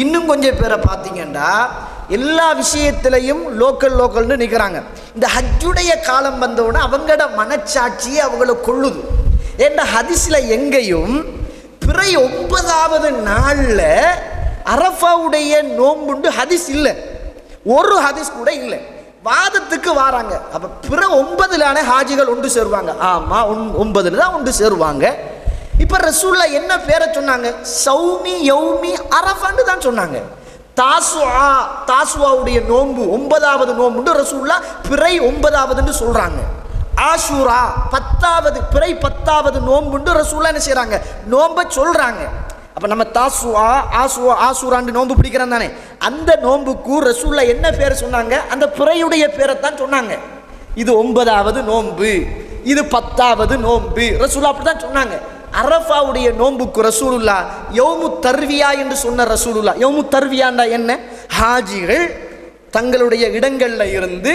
இன்னும் கொஞ்சம் பேரை பார்த்தீங்கன்னா எல்லா விஷயத்திலையும் லோக்கல்னு நிற்கிறாங்க. இந்த ஹஜ்ஜுடைய காலம் வந்தவுடனே அவங்களோட மனச்சாட்சியை அவங்கள கொள்ளுது. ஏன்னா ஹதீஸ்ல எங்கேயும் பிறை 9வது நாளில் அரஃபாவுடைய நோம்புண்டு ஹதீஸ் இல்லை, ஒரு ஹதீஸ் கூட இல்லை. வாதத்துக்கு வாராங்க. அப்போ பிற 9லான ஹாஜிகள் ஒன்று சேருவாங்க. ஆமாம், 9 தான் ஒன்று சேருவாங்க. இப்போ ரசூல்லா என்ன பேரை சொன்னாங்க? சௌமி யௌமி அரஃபான்னு தான் சொன்னாங்க. தாசுவாவுடைய நோன்பு 9வது நோம்புண்டு ரசூல்லா பிறை 9வதுன்னு சொல்கிறாங்க. ஆஷூரா 10வது பிறை 10வது நோம்புண்டு ரசூல்லா என்ன செய்கிறாங்க? நோன்பை சொல்கிறாங்க. அப்போ நம்ம ஆசூரான்னு நோன்பு பிடிக்கிறோம் தானே, அந்த நோன்புக்கு ரசூல்லா என்ன பேர் சொன்னாங்க? அந்த பிறையுடைய பேரை தான் சொன்னாங்க. இது 9வது நோன்பு, இது 10வது நோன்பு, ரசூல்லா அப்படி தான் சொன்னாங்க. அரஃபாவுடைய நோன்புக்கு ரசூலுல்லா யௌமு தர்வியா என்று சொன்ன ரசூலுல்லா. யௌமு தர்வியாண்டா என்ன? ஹாஜிகள் தங்களுடைய இடங்களில் இருந்து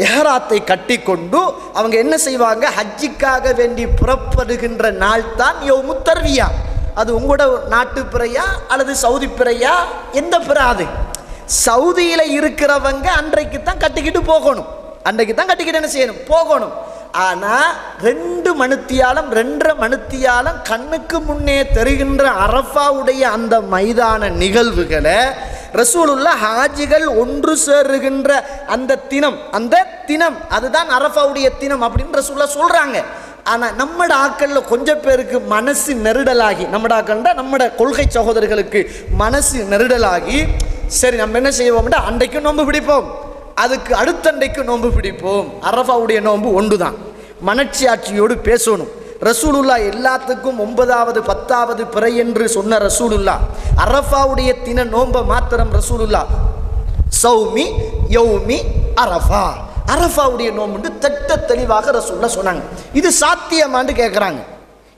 எஹராத்தை கட்டி கொண்டு அவங்க என்ன செய்வாங்க? ஹஜ்ஜிக்காக வேண்டி புறப்படுகின்ற நாள் தான் யௌமு தர்வியா. அது உங்களோட நாட்டு பிறையா அல்லது சவுதி பிறையா? எந்த பிறை? அது சவுதியில் இருக்கிறவங்க அன்றைக்கு தான் கட்டிக்கிட்டு போகணும், அன்றைக்கு தான் கட்டிக்கிட்டு என்ன செய்யணும்? போகணும். ஆனால் 2 மணித்தியாலம் 2.5 மணித்தியாலம் கண்ணுக்கு முன்னே தெரிகின்ற அரஃபாவுடைய அந்த மைதான நிகழ்வுகளை ரசூலுல்லா ஹாஜிகள் ஒன்று சேருகின்ற அந்த தினம் அதுதான் அரஃபாவுடைய தினம் அப்படின்னு ரசூலுல்லா சொல்கிறாங்க. ஆனால் நம்மட ஆக்களில் கொஞ்சம் பேருக்கு மனசு நெருடலாகி, நம்மட கொள்கை சகோதரர்களுக்கு மனசு நெருடலாகி, சரி நம்ம என்ன செய்வோம்னா அன்றைக்கும் நோன்பு பிடிப்போம், அதுக்கு அடுத்தண்டைக்கு நோன்பு பிடிப்போம். அரஃபாவுடைய நோன்பு ஒன்று தான். மனச்சாட்சியோடு பேசணும். ரசூலுல்லா எல்லாத்துக்கும் 9வது 10வது பிறை என்று சொன்ன ரசூலுல்லா அரஃபாவுடைய தின நோன்பை மாத்திரம் ரசூலுல்லா சௌமி யௌமி அரஃபா, அரஃபாவுடைய நோம்புண்டு திட்ட தெளிவாக ரசூலுல்லா சொன்னாங்க. இது சாத்தியமான்னு கேட்குறாங்க.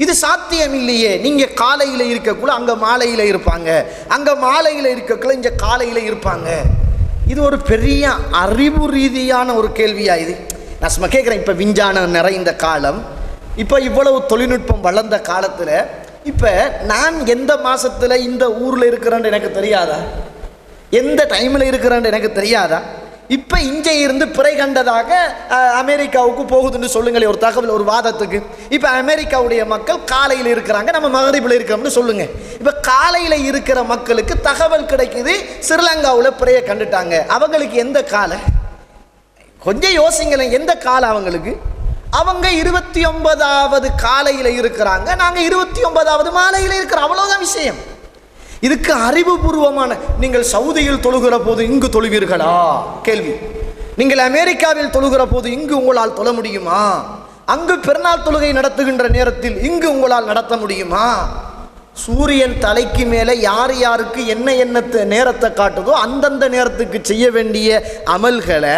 இது சாத்தியம் இல்லையே. நீங்கள் காலையில் இருக்கக்குள்ள அங்கே மாலையில் இருப்பாங்க, அங்கே மாலையில் இருக்கக்குள்ள இங்கே காலையில் இருப்பாங்க. இது ஒரு பெரிய அறிவு ரீதியான ஒரு கேள்வியா? இது நான் சும்மா கேட்குறேன். இப்போ விஞ்ஞானம் நிறைந்த காலம், இப்போ இவ்வளவு தொழில்நுட்பம் வளர்ந்த காலத்தில் இப்போ நான் எந்த மாதத்தில் இந்த ஊரில் இருக்கிறேன்னு எனக்கு தெரியாதா? எந்த டைமில் இருக்கிறேன்னு எனக்கு தெரியாதா? இப்போ இங்கே இருந்து பிறை கண்டதாக அமெரிக்காவுக்கு போகுதுன்னு சொல்லுங்களே ஒரு தகவல், ஒரு வாதத்துக்கு. இப்போ அமெரிக்காவுடைய மக்கள் காலையில் இருக்கிறாங்க, நம்ம மகரிபில் இருக்கிறோம்னு சொல்லுங்க. இப்போ காலையில் இருக்கிற மக்களுக்கு தகவல் கிடைக்குது ஸ்ரீலங்காவில் பிறையை கண்டுட்டாங்க. அவங்களுக்கு எந்த காலை? கொஞ்சம் யோசிங்களேன், எந்த காலம் அவங்களுக்கு? அவங்க 29வது காலையில் இருக்கிறாங்க, நாங்கள் 29வது மாலையில் இருக்கிறோம். அவ்வளோதான் விஷயம். இதுக்கு அறிவுபூர்வமான, நீங்கள் சவுதியில் தொழுகிற போது இங்கு தொழுவீர்களா கேள்வி. நீங்கள் அமெரிக்காவில் தொழுகிற போது இங்கு உங்களால் தொழ முடியுமா? அங்கு பெருநாள் தொழுகை நடத்துகின்ற நேரத்தில் இங்கு உங்களால் நடத்த முடியுமா? சூரியன் தலைக்கு மேலே யார் யாருக்கு என்ன நேரத்தை காட்டுதோ அந்தந்த நேரத்துக்கு செய்ய வேண்டிய அமல்களை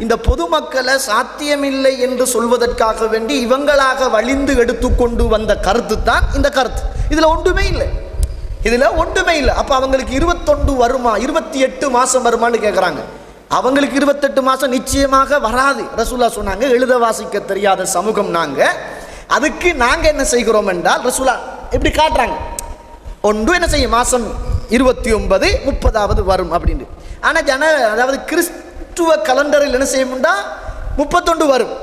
இந்த பொதுமக்களை சாத்தியமில்லை என்று சொல்வதற்காக வேண்டி இவங்களாக வலிந்து எடுத்துக்கொண்டு வந்த கருத்து தான் இந்த கருத்து. இதில் ஒன்றுமே இல்லை, இதில் ஒன்றுமே இல்லை. அப்போ அவங்களுக்கு 21 வருமா, 28 மாதம் வருமானு கேட்குறாங்க. அவங்களுக்கு 28 மாதம் நிச்சயமாக வராது. ரசூலா சொன்னாங்க, எழுத வாசிக்க தெரியாத சமூகம் நாங்கள். அதுக்கு நாங்கள் என்ன செய்கிறோம் என்றால் ரசூலா எப்படி காட்டுறாங்க, ஒன்று என்ன செய்யும், மாதம் 29 30வது வரும் அப்படின்னு. ஆனால் அதாவது கிறிஸ்துவ கலண்டரில் என்ன செய்யும்டா 31 வரும்.